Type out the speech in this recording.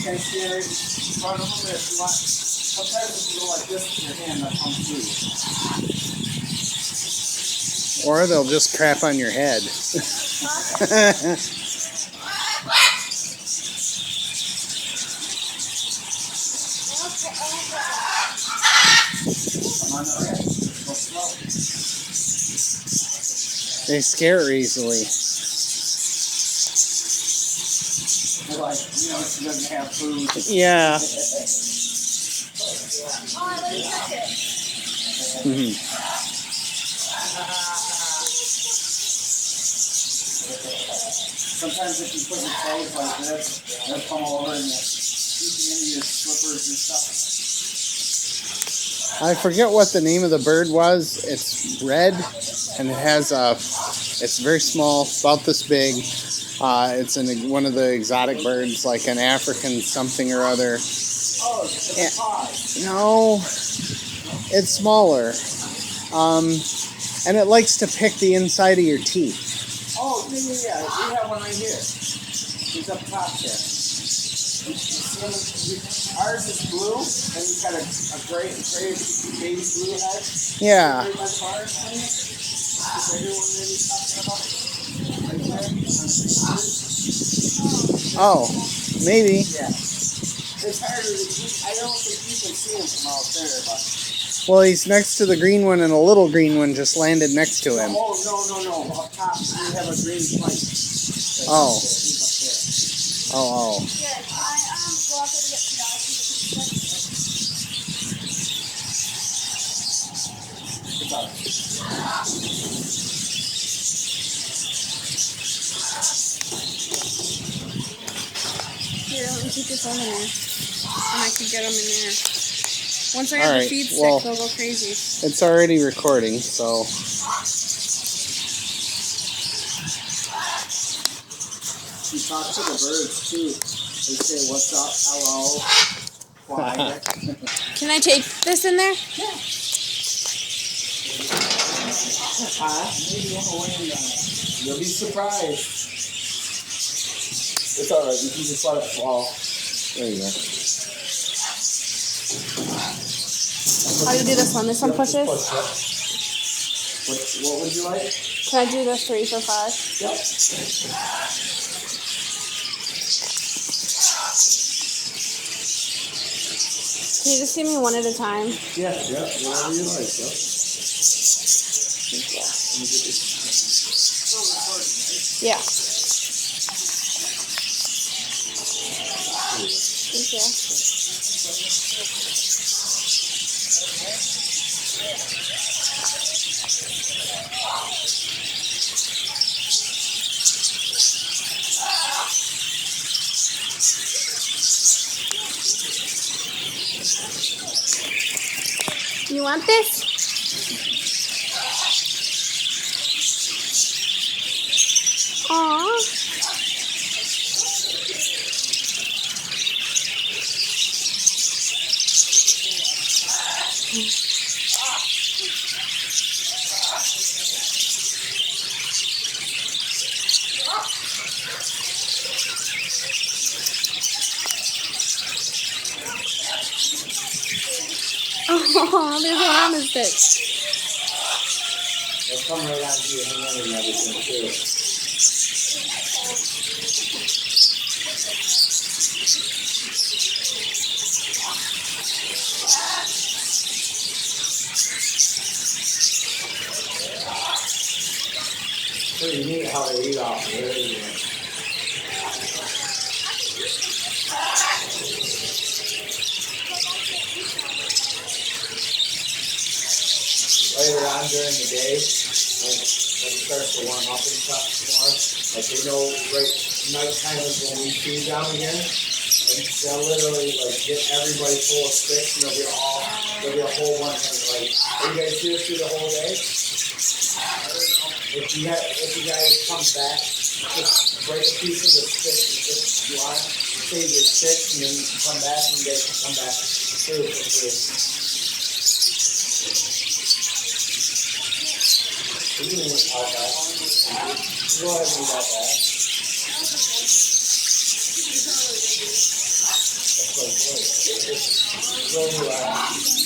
can stand right in front of them if you want. Sometimes if you go like this with your hand, they'll come through. Or they'll just crap on your head. They scare easily. Like, you know, she doesn't have food. Yeah. Sometimes if you put your clothes like this, they'll come over and keep you into your slippers and stuff. I forget what the name of the bird was. It's red, and it has it's very small, about this big. It's one of the exotic birds, like an African something or other. Oh, it's a pie. No, it's smaller. And it likes to pick the inside of your teeth. Oh, yeah. We have one right here. He's up top there. Ours is blue, and he's got a gray baby blue head. Yeah. Oh, maybe. Yeah. It's harder to keep. I don't think you can see him from out there, but. Well, he's next to the green one, and a little green one just landed next to him. Oh, no. Up top, we have a green plank. Oh. He's up there. Oh. Yeah, I go out there to get Here, let me keep your phone in there. And I can get them in there. Once I have the feed stick, they'll go crazy. It's already recording, so. You talk to the birds, too. They say, what's up, hello, quiet. Can I take this in there? Yeah. You'll be surprised. It's alright, you can just let it fall. There you go. How do you do this one? This one pushes? What would you like? Can I do the 3 for 5? Yep. Can you just give me one at a time? Yeah, whatever you like, yep. Yeah. Thank you. You want this? Aww. Oh, there's a llama stick. They'll come right on to your hand and everything, too. Pretty neat how they eat off there. Later on during the day, when it starts to warm up and stuff more, like they know right nighttime is when we feed down again, and they'll literally like get everybody full of sticks, and there'll be a whole bunch of like, are you guys here through the whole day? If you guys come back, just break a piece of the stick and just you want save your sticks, and then you can come back and you guys can come back through for free. You can eat all that. Go ahead and eat all that. Just real relaxed.